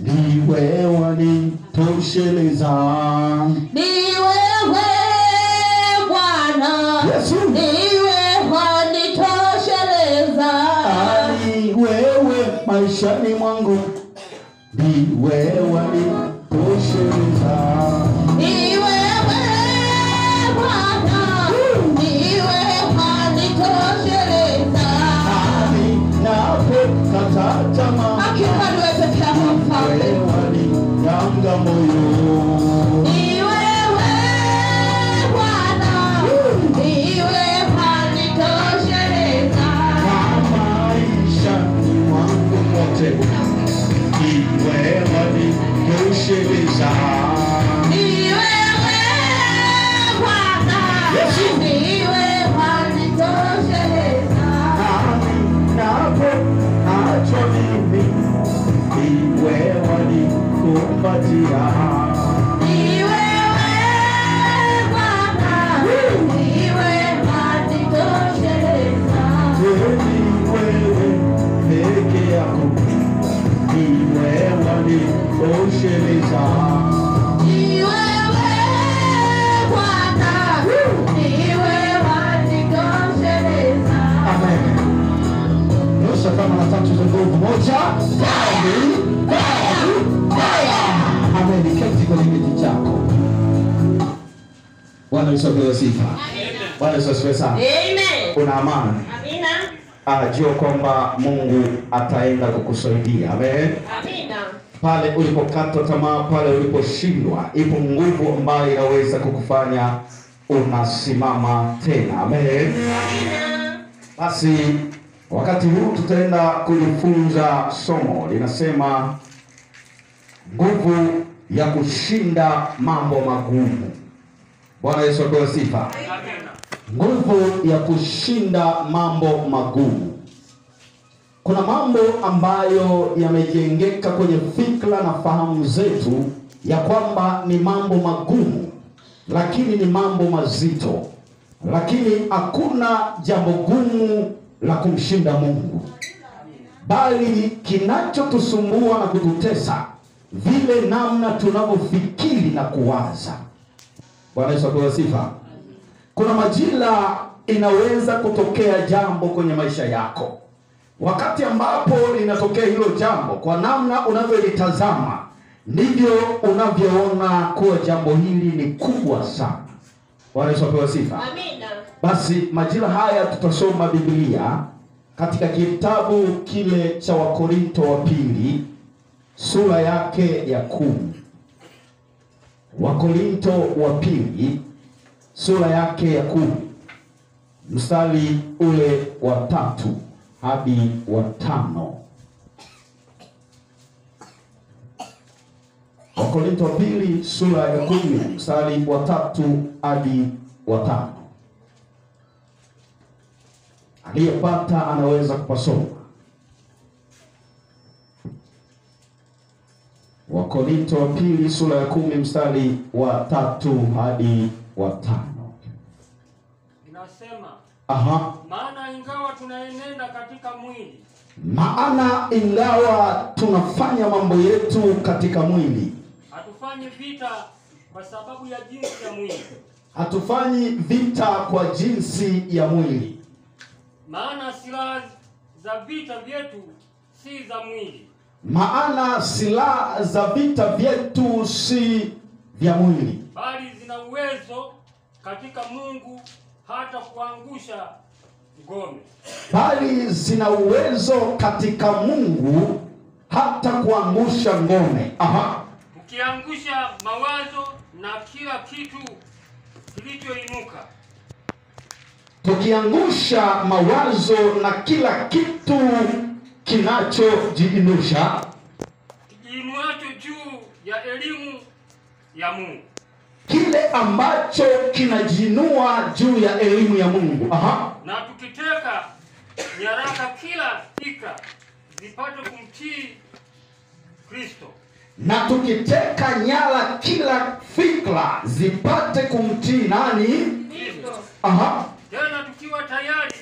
Ni wewe wanitosheleza. Ni wewe Bwana. Yesu. Ni wewe wanitosheleza. Ni wewe maishani mwangu. Ni wewe wanitosheleza. Ni wewe Bwana. Ni wewe wanitosheleza. Ninapokata tamaa. Hakika ni wewe pekee yako Mfalme. Yanga moyo. Ni wewe Bwana. Ni wewe wanitosheleza. Maishani mwangu mote. Ni wewe wanitosheleza. Ni wewe Bwana. Ni wewe wanitosheleza. Napo mimi ni wewe wanikupatia. Ni wewe Bwana. Ni wewe wanitosheleza. Ni wewe peke yako. Ni wewe wanitosheleza. Ni wewe Bwana. Ni wewe wanitosheleza. Amen. Nyosha kama na tatu za nguvu. Moja. Amen. Keti kwenye kiti chako. Bwana Yesu apewe sifa. Bwana Yesu asifiwe sana. Amen. Una amani. Amina. Anajua kwamba Mungu ataenda kukusaidia. Amen. Amina. Pale ulipokata tamaa, pale uliposhindwa, ipo nguvu ambayo inaweza kukufanya unasimama tena. Amen. Amina. Basi wakati huu tutaenda kujifunza somo linasema nguvu ya kushinda mambo magumu. Bwana Yesu apewe sifa. Nguvu ya kushinda mambo magumu. Kuna mambo ambayo yamejengeka kwenye fikra na fahamu zetu ya kwamba ni mambo magumu, lakini ni mambo mazito. Lakini hakuna jambo gumu la kumshinda Mungu. Bali kinachotusumbua na kututesa vile namna tunavyofikiri na kuwaza. Bwana Yesu apewe sifa. Kuna majira inaweza kutokea jambo kwenye maisha yako. Wakati ambapo linatokea hilo jambo, kwa namna unavyolitazama ndivyo unavyoona kuwa jambo hili ni kubwa sana. Bwana Yesu apewe sifa. Amina. Basi majira haya tutasoma Biblia katika kitabu kile cha Wakorinto wa pili sura yake ya 10. Wakorinto wa pili sura yake ya 10 mstari ule wa 3 hadi wa 5. Wakorinto wa pili sura ya 10 mstari wa 3 hadi wa 5. Aliyepata anaweza kupasoma. Wakorinto wa pili sura ya 10 mstari wa 3 hadi wa 5. Inasema, maana ingawa tunaenenda katika mwili, tunafanya mambo yetu katika mwili, hatufanyi vita kwa sababu ya jinsi ya mwili. Hatufanyi vita kwa jinsi ya mwili. Maana silaha za vita vyetu si za mwili. Maana silaha za vita vyetu si vya mwili, bali zina uwezo katika Mungu hata kuangusha ngome. Bali zina uwezo katika Mungu hata kuangusha ngome. Ukiangusha mawazo na kila kitu kilichoinuka. Tukiangusha mawazo na kila kitu kinachojiinusha, kijiinuacho juu ya elimu ya Mungu. Kile ambacho kinajiinua juu ya elimu ya Mungu. Na tukiteka nyaraka kila fikra zipate kumtii Kristo. Na tukiteka nyara kila fikra zipate kumtii nani? Kristo. Tena tukiwa tayari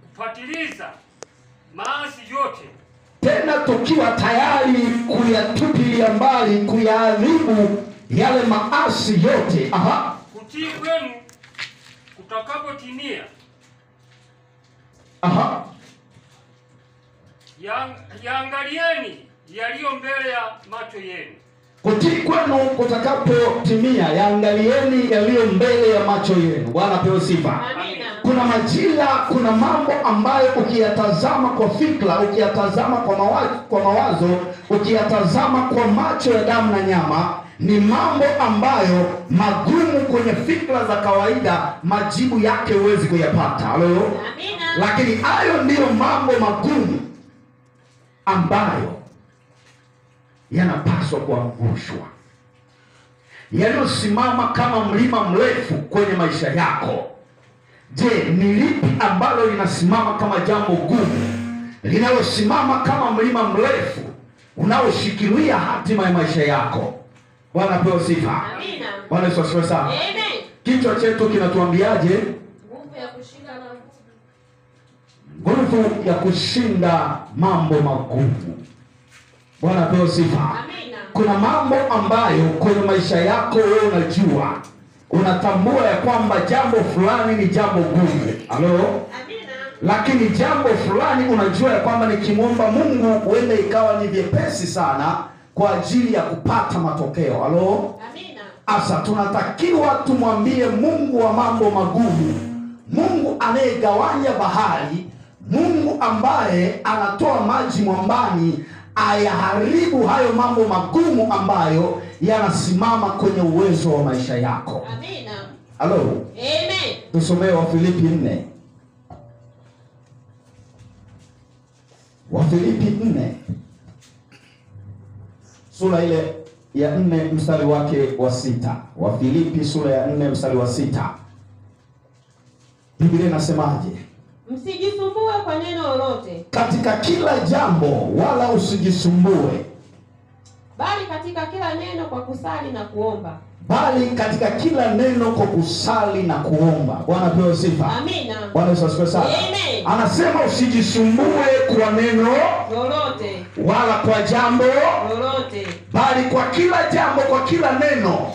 kupatiliza maasi yote. Tena tukiwa tayari kuyatupilia mbali, kuyaadhibu yale maasi yote. Kutii kwenu kutakapotimia. Yaangalieni yaliyo mbele ya macho yenu. Kutii kwenu kutakapotimia, yaangalieni yaliyo mbele ya macho yenu. Bwana pewe sifa. Amina. Kuna majira, kuna mambo ambayo ukiyatazama kwa fikra, ukiyatazama kwa mawazo, ukiyatazama kwa macho ya damu na nyama, ni mambo ambayo magumu kwenye fikra za kawaida, majibu yake huwezi kuyapata. Halo? Amina. Lakini hayo ndiyo mambo magumu ambayo yanapaswa kuangushwa, yaliyosimama kama mlima mrefu kwenye maisha yako. Je, ni lipi ambalo linasimama kama jambo gumu, linalosimama kama mlima mrefu unaoshikilia hatima ya maisha yako? Bwana pewe sifa. Amina. Bwana Yesu asifiwe sana. Amen. Kichwa chetu kinatuambiaje? Nguvu ya kushinda na Nguvu ya kushinda mambo magumu. Bwana pewe sifa. Amina. Kuna mambo ambayo kwenye maisha yako wewe unajua, unatambua ya kwamba jambo fulani ni jambo gumu. Halo? Amina. Lakini jambo fulani unajua ya kwamba nikimwomba Mungu huenda ikawa ni vyepesi sana kwa ajili ya kupata matokeo. Halo? Amina. Asa tunatakiwa tumwambie Mungu wa mambo magumu, Mungu anayegawanya bahari, Mungu ambaye anatoa maji mwambani, ayaharibu hayo mambo magumu ambayo yanasimama kwenye uwezo wa maisha yako. Amina. Halo? Amen. Tusomee Wafilipi 4. Wafilipi 4 sura ile ya 4 mstari wake wa 6. Wafilipi sura ya 4 mstari wa 6. Biblia inasemaje? Msijisumbue kwa neno lolote, Katika kila jambo wala usijisumbue, bali katika kila neno kwa kusali na kuomba. bali katika kila neno kwa kusali na kuomba. Bwana pewe sifa. Amina. Bwana Yesu asifiwe sana. Amen. Anasema usijisumbue kwa neno Lolote, wala kwa jambo, lolote, bali kwa kila jambo, kwa kila neno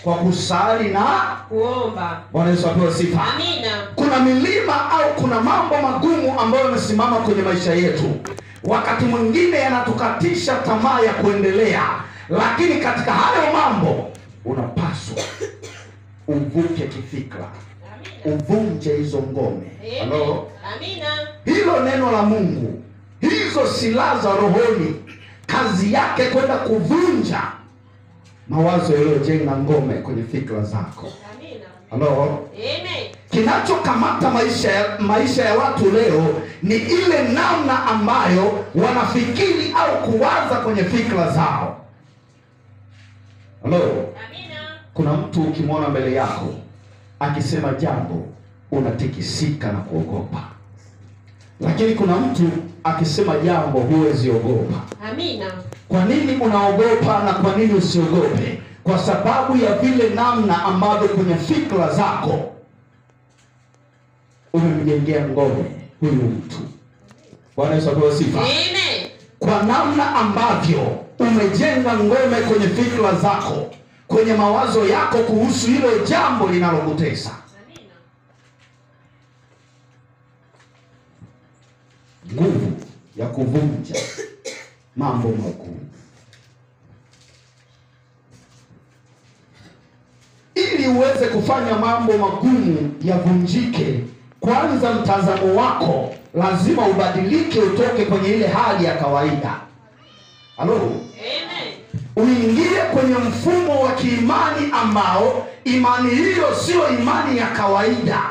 kwa kusali na kuomba. Bwana Yesu apewe sifa. Amina. Kuna milima au kuna mambo magumu ambayo yamesimama kwenye maisha yetu, wakati mwingine yanatukatisha tamaa ya kuendelea, lakini katika hayo mambo unapaswa uvuke kifikra, Amina. uvunje hizo ngome. Amen. Halo? Amina. Hilo neno la Mungu, hizo silaha za rohoni, kazi yake kwenda kuvunja mawazo yaliyojenga ngome kwenye fikra zako. Amina. Halo? Amen. Kinachokamata maisha ya watu leo ni ile namna ambayo wanafikiri au kuwaza kwenye fikra zao. Halo? Amina. Kuna mtu ukimwona mbele yako akisema jambo unatikisika na kuogopa. Lakini kuna mtu akisema jambo huwezi ogopa. Amina. Kwa nini unaogopa na kwa nini usiogope? Kwa sababu ya vile namna ambavyo kwenye fikra zako umemjengea ngome huyu mtu. Bwana Yesu apewe sifa. Amen. Kwa namna ambavyo umejenga ngome kwenye fikra zako, kwenye mawazo yako kuhusu hilo jambo linalokutesa. Amina. Nguvu ya kuvunja mambo magumu. Ili uweze kufanya mambo magumu yavunjike, kwanza mtazamo wako lazima ubadilike, utoke kwenye ile hali ya kawaida. Halo? Amen. Uingie kwenye mfumo wa kiimani ambao imani hiyo sio imani ya kawaida.